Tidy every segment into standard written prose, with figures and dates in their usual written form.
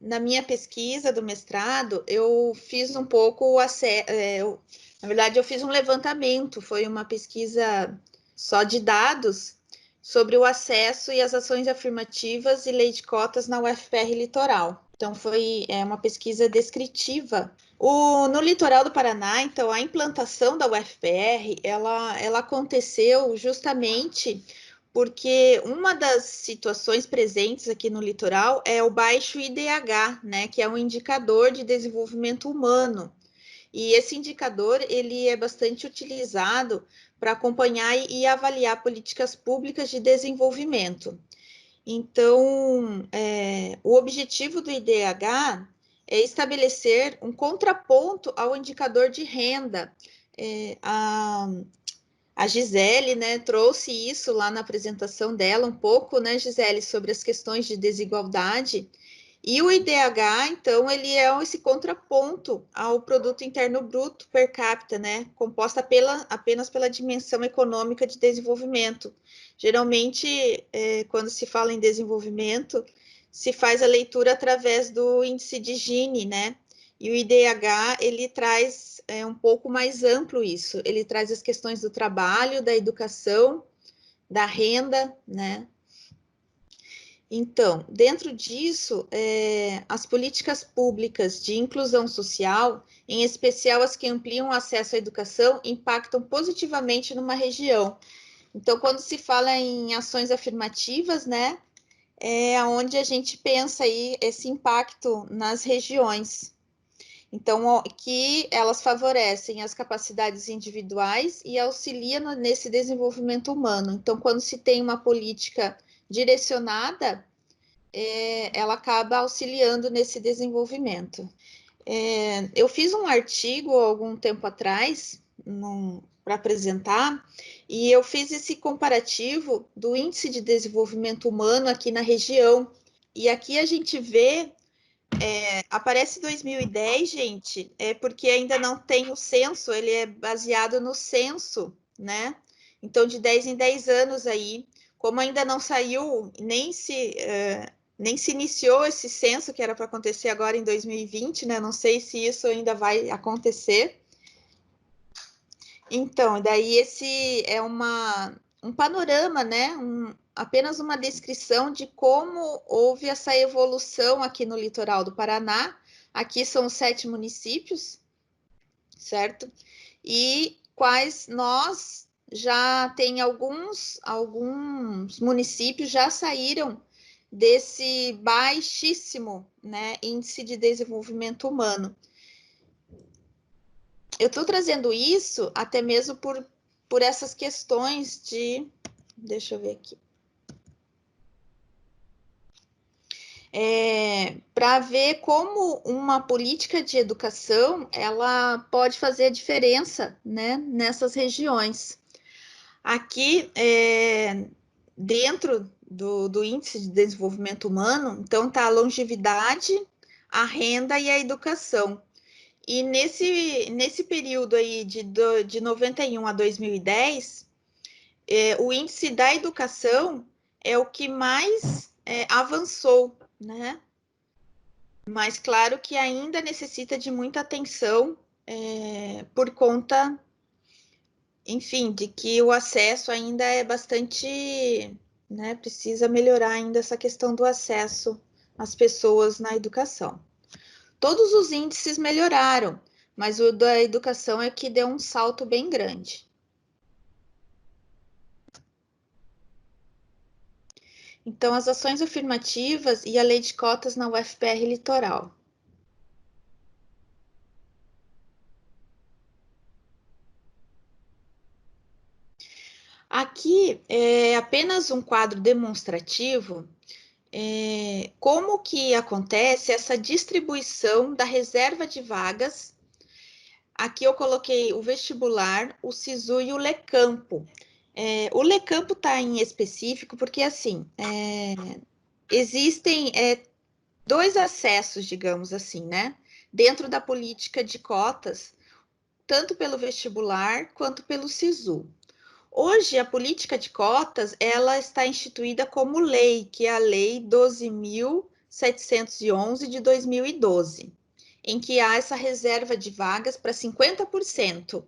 na minha pesquisa do mestrado, eu fiz um pouco, na verdade, eu fiz um levantamento, foi uma pesquisa só de dados sobre o acesso e as ações afirmativas e lei de cotas na UFPR Litoral. Então, foi uma pesquisa descritiva. No litoral do Paraná, então, a implantação da UFPR, ela aconteceu justamente porque uma das situações presentes aqui no litoral é o baixo IDH, né, que é um indicador de desenvolvimento humano. E esse indicador ele é bastante utilizado para acompanhar e avaliar políticas públicas de desenvolvimento. Então, o objetivo do IDH é estabelecer um contraponto ao indicador de renda. A Gisele, né, trouxe isso lá na apresentação dela um pouco, né, Gisele, sobre as questões de desigualdade. E o IDH, então, ele é esse contraponto ao produto interno bruto per capita, né, composta apenas pela dimensão econômica de desenvolvimento. Geralmente, quando se fala em desenvolvimento, se faz a leitura através do índice de Gini, né? E o IDH, ele traz um pouco mais amplo isso. Ele traz as questões do trabalho, da educação, da renda, né? Então, dentro disso, as políticas públicas de inclusão social, em especial as que ampliam o acesso à educação, impactam positivamente numa região. Então, quando se fala em ações afirmativas, né, é onde a gente pensa aí esse impacto nas regiões. Então, que elas favorecem as capacidades individuais e auxiliam nesse desenvolvimento humano. Então, quando se tem uma política direcionada, ela acaba auxiliando nesse desenvolvimento. Eu fiz um artigo algum tempo atrás para apresentar, e eu fiz esse comparativo do índice de desenvolvimento humano aqui na região. E aqui a gente vê aparece 2010, gente, porque ainda não tem o censo, ele é baseado no censo, né? Então, de 10 em 10 anos aí, como ainda não saiu, nem se iniciou esse censo, que era para acontecer agora em 2020, né? Não sei se isso ainda vai acontecer. Então, daí esse é um panorama, né? Apenas uma descrição de como houve essa evolução aqui no litoral do Paraná. Aqui são os 7 municípios, certo? E quais nós já tem alguns municípios já saíram desse baixíssimo, né, índice de desenvolvimento humano. Eu estou trazendo isso até mesmo por essas questões de... Deixa eu ver aqui. Para ver como uma política de educação ela pode fazer a diferença, né, nessas regiões. Aqui, dentro do Índice de Desenvolvimento Humano, então está a longevidade, a renda e a educação. E nesse período aí de 91 a 2010, o índice da educação é o que mais avançou, né? Mas claro que ainda necessita de muita atenção por conta, enfim, de que o acesso ainda é bastante, né? Precisa melhorar ainda essa questão do acesso às pessoas na educação. Todos os índices melhoraram, mas o da educação é que deu um salto bem grande. Então, as ações afirmativas e a lei de cotas na UFPR Litoral. Aqui é apenas um quadro demonstrativo como que acontece essa distribuição da reserva de vagas. Aqui eu coloquei o vestibular, o SISU e o LECampo. O LECampo está em específico porque, assim, existem 2 acessos, digamos assim, né? Dentro da política de cotas, tanto pelo vestibular quanto pelo SISU. Hoje, a política de cotas, ela está instituída como lei, que é a Lei 12.700 11.711 de 2012, em que há essa reserva de vagas para 50%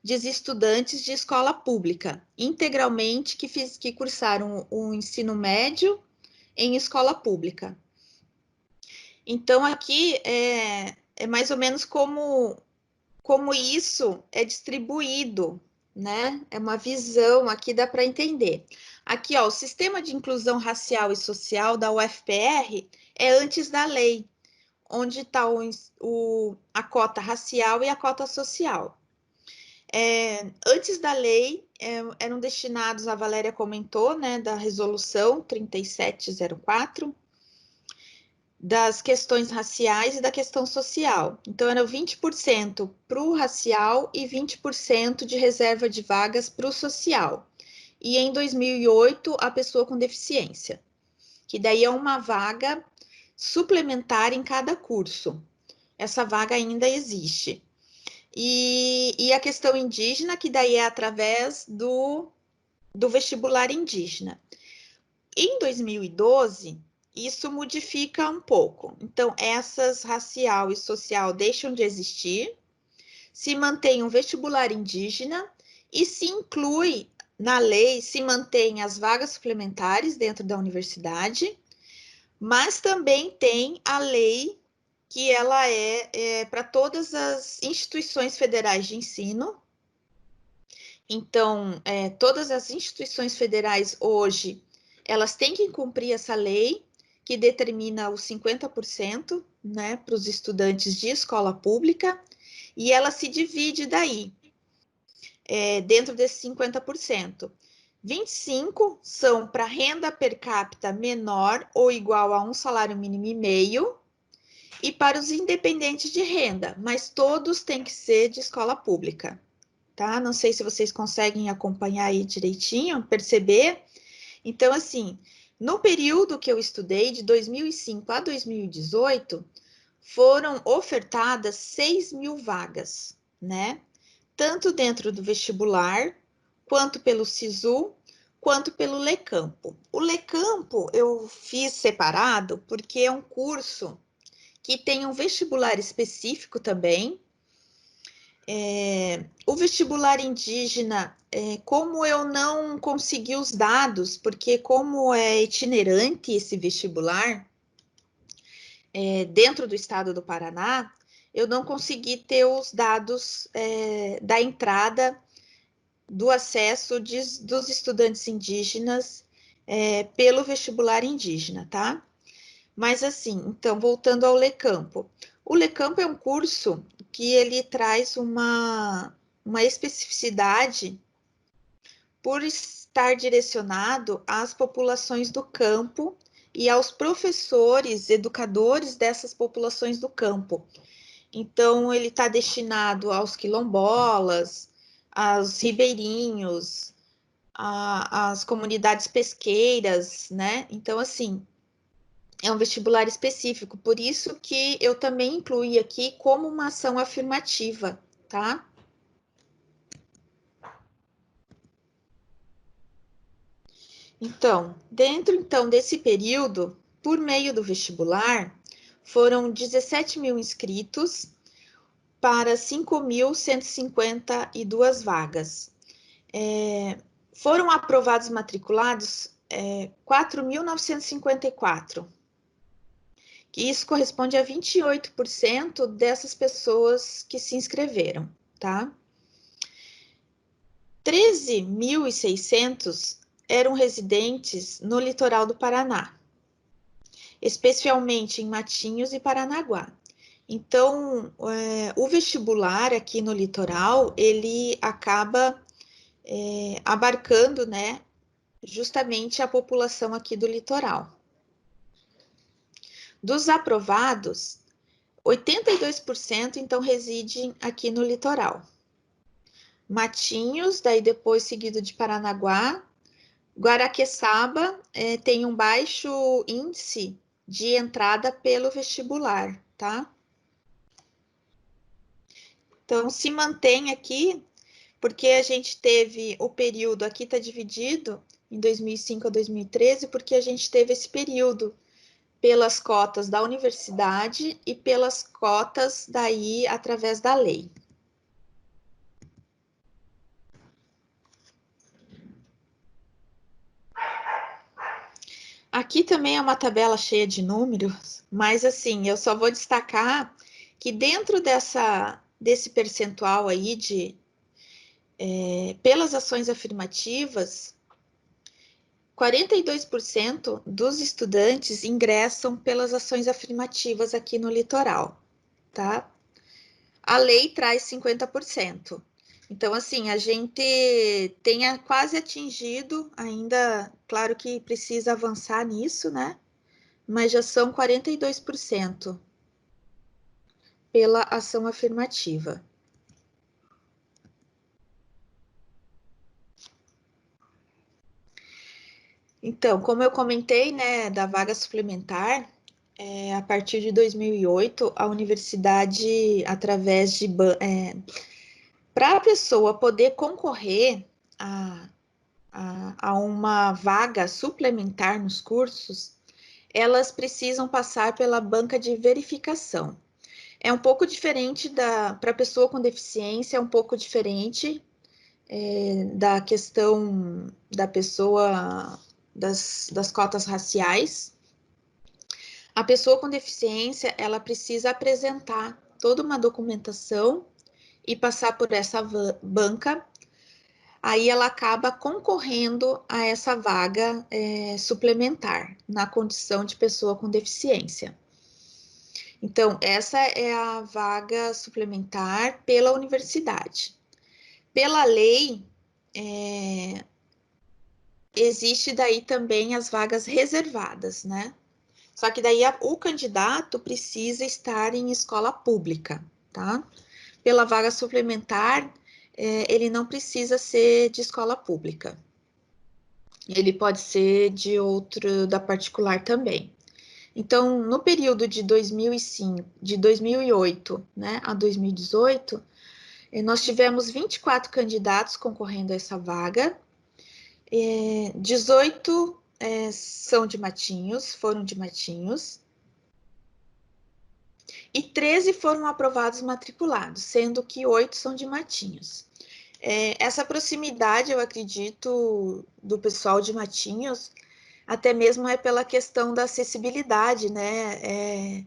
de estudantes de escola pública, integralmente que cursaram o ensino médio em escola pública. Então, aqui é mais ou menos como isso é distribuído, né? É uma visão, aqui dá para entender. Aqui, ó, o Sistema de Inclusão Racial e Social da UFPR é antes da lei, onde está a cota racial e a cota social. Antes da lei, eram destinados, a Valéria comentou, né, da resolução 3704, das questões raciais e da questão social. Então, eram 20% para o racial e 20% de reserva de vagas para o social. E em 2008, a pessoa com deficiência, que daí é uma vaga suplementar em cada curso. Essa vaga ainda existe. E a questão indígena, que daí é através do vestibular indígena. Em 2012, isso modifica um pouco. Então, essas racial e social deixam de existir, se mantém um vestibular indígena e se inclui na lei, se mantém as vagas suplementares dentro da universidade, mas também tem a lei que ela é para todas as instituições federais de ensino. Então, todas as instituições federais hoje, elas têm que cumprir essa lei que determina os 50%, né, para os estudantes de escola pública, e ela se divide daí, dentro desses 50%. 25% são para renda per capita menor ou igual a um salário mínimo e meio, e para os independentes de renda, mas todos têm que ser de escola pública, tá? Não sei se vocês conseguem acompanhar aí direitinho, perceber. Então, assim, no período que eu estudei, de 2005 a 2018, foram ofertadas 6.000 vagas, né? Tanto dentro do vestibular, quanto pelo SISU, quanto pelo Lecampo. O Lecampo eu fiz separado porque é um curso que tem um vestibular específico também. O vestibular indígena, como eu não consegui os dados, porque como é itinerante esse vestibular, dentro do estado do Paraná, eu não consegui ter os dados da entrada do acesso dos estudantes indígenas pelo vestibular indígena, tá? Mas assim, então, voltando ao Lecampo. O Lecampo é um curso que ele traz uma especificidade por estar direcionado às populações do campo e aos professores, educadores dessas populações do campo. Então, ele está destinado aos quilombolas, aos ribeirinhos, às comunidades pesqueiras, né? Então, assim, é um vestibular específico, por isso que eu também incluí aqui como uma ação afirmativa, tá? Então, dentro desse período, por meio do vestibular, foram 17.000 inscritos para 5.152 vagas. Foram aprovados matriculados 4.954. Que isso corresponde a 28% dessas pessoas que se inscreveram, tá? 13.600 eram residentes no litoral do Paraná, especialmente em Matinhos e Paranaguá. Então, o vestibular aqui no litoral, ele acaba abarcando, né, justamente a população aqui do litoral. Dos aprovados, 82% então residem aqui no litoral. Matinhos, daí depois seguido de Paranaguá. Guaraqueçaba tem um baixo índice de entrada pelo vestibular, tá? Então, se mantém aqui, porque a gente teve o período, aqui está dividido em 2005 a 2013, porque a gente teve esse período pelas cotas da universidade e pelas cotas daí através da lei. Aqui também é uma tabela cheia de números, mas assim, eu só vou destacar que dentro desse percentual aí pelas ações afirmativas, 42% dos estudantes ingressam pelas ações afirmativas aqui no litoral, tá? A lei traz 50%. Então, assim, a gente tenha quase atingido, ainda, claro que precisa avançar nisso, né? Mas já são 42% pela ação afirmativa. Então, como eu comentei, né, da vaga suplementar, a partir de 2008, a universidade, através de... para a pessoa poder concorrer a uma vaga suplementar nos cursos, elas precisam passar pela banca de verificação. É um pouco diferente para a pessoa com deficiência, é um pouco diferente da questão da pessoa das cotas raciais. A pessoa com deficiência, ela precisa apresentar toda uma documentação e passar por essa banca. Aí ela acaba concorrendo a essa vaga suplementar, na condição de pessoa com deficiência. Então, essa é a vaga suplementar pela universidade. Pela lei, existe daí também as vagas reservadas, né? Só que daí o candidato precisa estar em escola pública, tá? Pela vaga suplementar, ele não precisa ser de escola pública. Ele pode ser de outro, da particular também. Então, no período de 2008, né, a 2018, nós tivemos 24 candidatos concorrendo a essa vaga, 18 são de Matinhos, foram de Matinhos, e 13 foram aprovados matriculados, sendo que 8 são de Matinhos. Essa proximidade, eu acredito, do pessoal de Matinhos, até mesmo é pela questão da acessibilidade, né?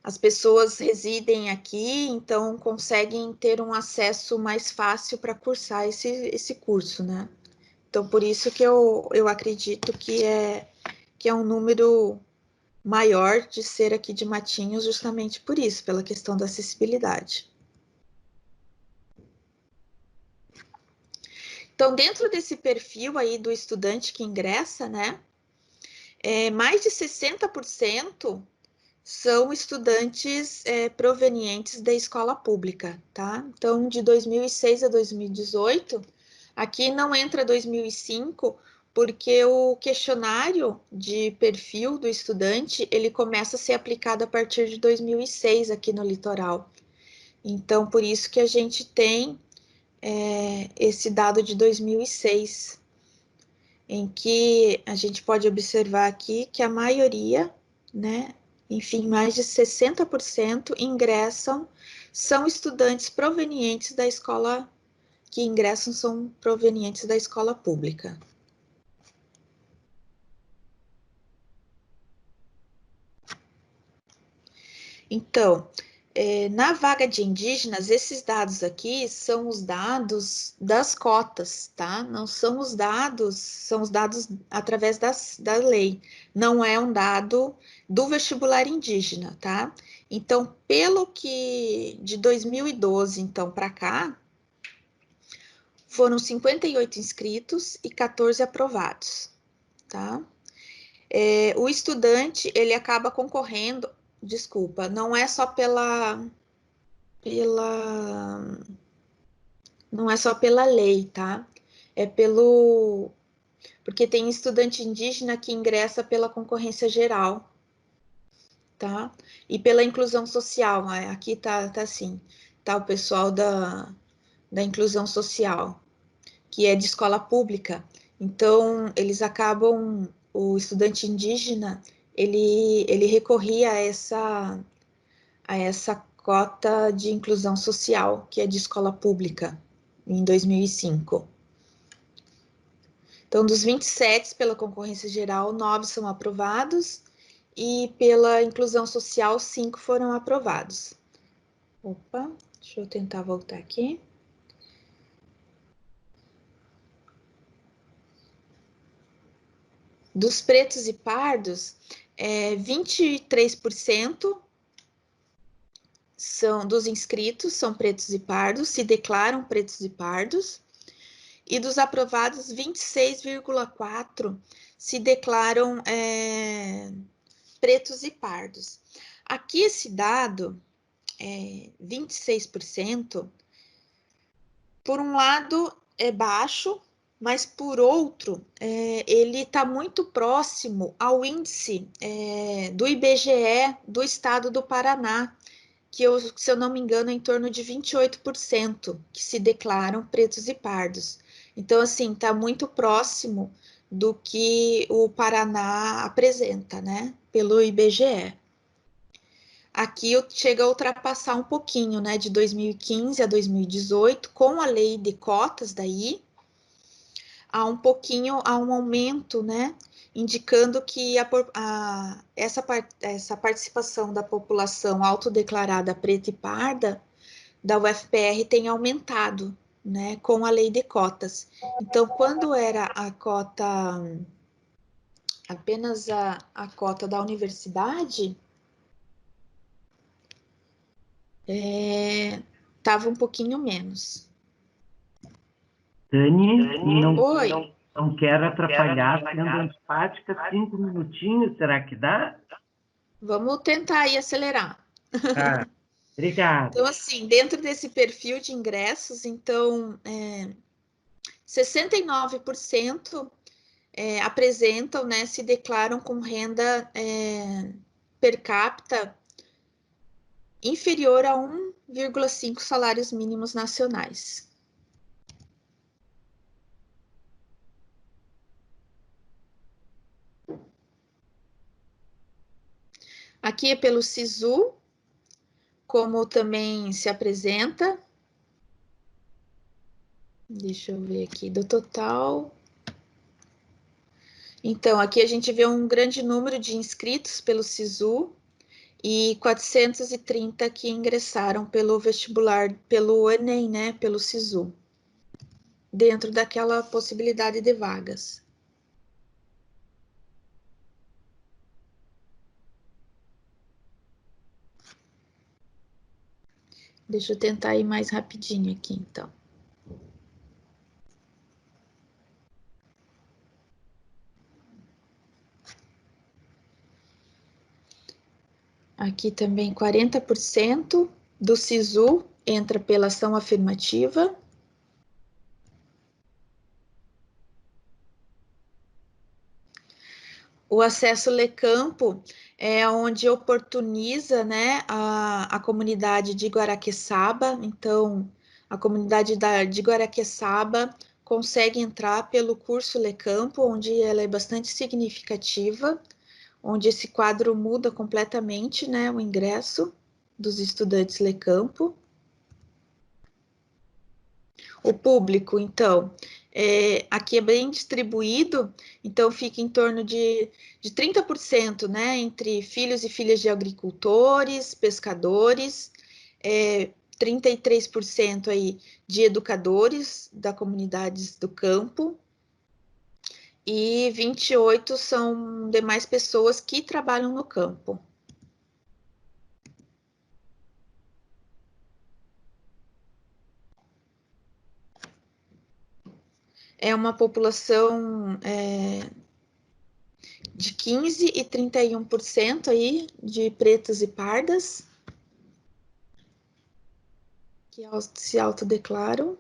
As pessoas residem aqui, então conseguem ter um acesso mais fácil para cursar esse curso, né? Então, por isso que eu acredito que é um número maior de ser aqui de Matinhos, justamente por isso, pela questão da acessibilidade. Então, dentro desse perfil aí do estudante que ingressa, né, mais de 60% são estudantes provenientes da escola pública, tá? Então, de 2006 a 2018, aqui não entra 2005, porque o questionário de perfil do estudante, ele começa a ser aplicado a partir de 2006 aqui no litoral. Então, por isso que a gente tem esse dado de 2006, em que a gente pode observar aqui que a maioria, né, enfim, mais de 60% ingressam, são estudantes provenientes da escola, que ingressam são provenientes da escola pública. Então, na vaga de indígenas, esses dados aqui são os dados das cotas, tá? Não são os dados através da lei. Não é um dado do vestibular indígena, tá? Então, pelo que de 2012, então, para cá, foram 58 inscritos e 14 aprovados, tá? O estudante, ele acaba concorrendo, desculpa, não é só não é só pela lei, tá? É porque tem estudante indígena que ingressa pela concorrência geral, tá? E pela inclusão social, aqui tá assim, tá o pessoal da inclusão social, que é de escola pública. Então, eles acabam, o estudante indígena, ele recorria a essa cota de inclusão social, que é de escola pública, em 2005. Então, dos 27 pela concorrência geral, 9 são aprovados, e pela inclusão social, 5 foram aprovados. Opa, deixa eu tentar voltar aqui. Dos pretos e pardos, 23% dos inscritos são pretos e pardos, se declaram pretos e pardos, e dos aprovados, 26,4% se declaram pretos e pardos. Aqui esse dado, 26%, por um lado é baixo, mas por outro, ele está muito próximo ao índice do IBGE do estado do Paraná, que, se eu não me engano, é em torno de 28% que se declaram pretos e pardos. Então, assim, está muito próximo do que o Paraná apresenta, né, pelo IBGE. Aqui chega a ultrapassar um pouquinho, né, de 2015 a 2018, com a lei de cotas daí, há um aumento, né, indicando que essa participação da população autodeclarada preta e parda da UFPR tem aumentado, né, com a lei de cotas. Então, quando era a cota, apenas a cota da universidade, estava um pouquinho menos. Dani, Oi. Não quero atrapalhar, sendo empática, 5 minutinhos, será que dá? Vamos tentar aí acelerar. Tá, obrigado. Então, assim, dentro desse perfil de ingressos, então, 69% apresentam, né, se declaram com renda per capita inferior a 1,5 salários mínimos nacionais. Aqui é pelo SISU, como também se apresenta. Deixa eu ver aqui, do total. Então, aqui a gente vê um grande número de inscritos pelo SISU e 430 que ingressaram pelo vestibular, pelo Enem, né, pelo SISU, dentro daquela possibilidade de vagas. Deixa eu tentar ir mais rapidinho aqui, então. Aqui também 40% do SISU entra pela ação afirmativa. O acesso Lecampo é onde oportuniza, né, a comunidade de Guaraqueçaba. Então, a comunidade de Guaraqueçaba consegue entrar pelo curso Lecampo, onde ela é bastante significativa, onde esse quadro muda completamente, né, o ingresso dos estudantes Lecampo. O público, então, aqui é bem distribuído, então fica em torno de 30%, né, entre filhos e filhas de agricultores, pescadores, 33% aí de educadores da comunidades do campo, e 28% são demais pessoas que trabalham no campo. É uma população de 15% e 31% aí de pretas e pardas, que se autodeclaram.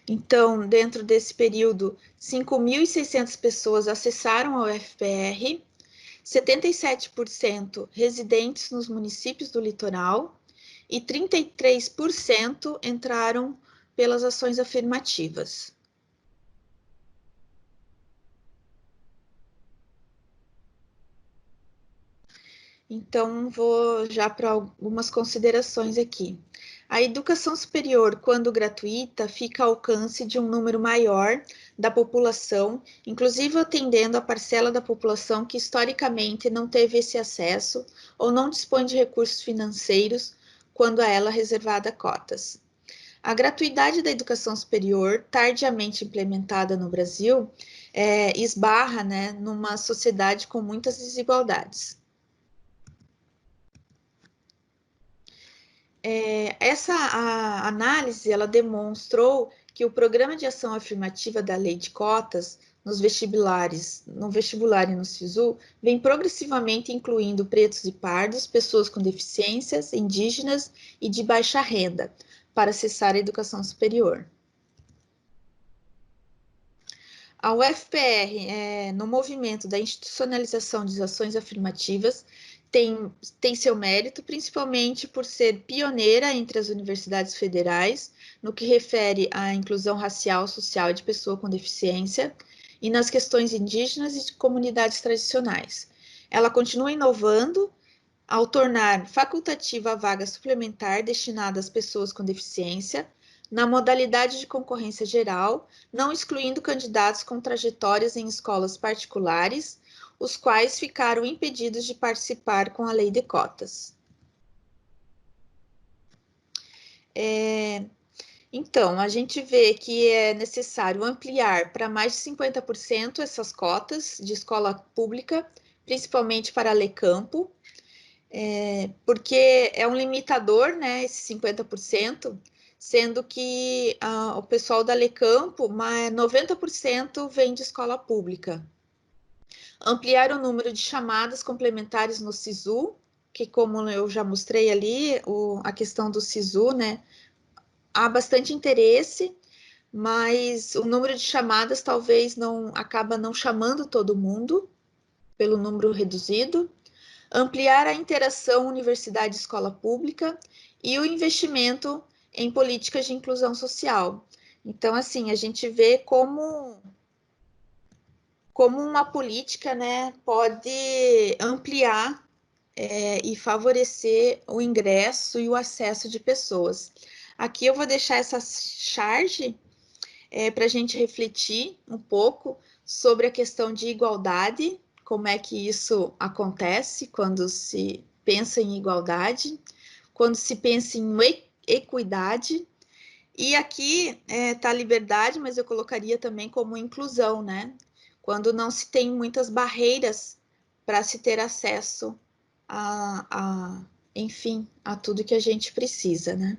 Então, dentro desse período, 5.600 pessoas acessaram a UFPR, 77% residentes nos municípios do litoral e 33% entraram pelas ações afirmativas. Então, vou já para algumas considerações aqui. A educação superior, quando gratuita, fica ao alcance de um número maior da população, inclusive atendendo a parcela da população que historicamente não teve esse acesso ou não dispõe de recursos financeiros quando a ela reservada cotas. A gratuidade da educação superior, tardiamente implementada no Brasil, esbarra, né, numa sociedade com muitas desigualdades. Essa análise ela demonstrou que o Programa de Ação Afirmativa da Lei de Cotas nos vestibulares, no vestibular e no SISU, vem progressivamente incluindo pretos e pardos, pessoas com deficiências, indígenas e de baixa renda, para acessar a educação superior. A UFPR, no movimento da institucionalização de ações afirmativas, tem seu mérito, principalmente por ser pioneira entre as universidades federais, no que refere à inclusão racial, social e de pessoa com deficiência, e nas questões indígenas e de comunidades tradicionais. Ela continua inovando ao tornar facultativa a vaga suplementar destinada às pessoas com deficiência, na modalidade de concorrência geral, não excluindo candidatos com trajetórias em escolas particulares, os quais ficaram impedidos de participar com a lei de cotas. Então, a gente vê que é necessário ampliar para mais de 50% essas cotas de escola pública, principalmente para a Lecampo, porque é um limitador, né, esse 50%, sendo que o pessoal da Lecampo, 90% vem de escola pública. Ampliar o número de chamadas complementares no SISU, que como eu já mostrei ali, a questão do SISU, né, há bastante interesse, mas o número de chamadas talvez acaba não chamando todo mundo, pelo número reduzido. Ampliar a interação universidade-escola pública e o investimento em políticas de inclusão social. Então, assim, a gente vê como uma política, né, pode ampliar e favorecer o ingresso e o acesso de pessoas. Aqui eu vou deixar essa charge para a gente refletir um pouco sobre a questão de igualdade, como é que isso acontece quando se pensa em igualdade, quando se pensa em equidade, e aqui está a liberdade, mas eu colocaria também como inclusão, né? Quando não se tem muitas barreiras para se ter acesso enfim, a tudo que a gente precisa, né?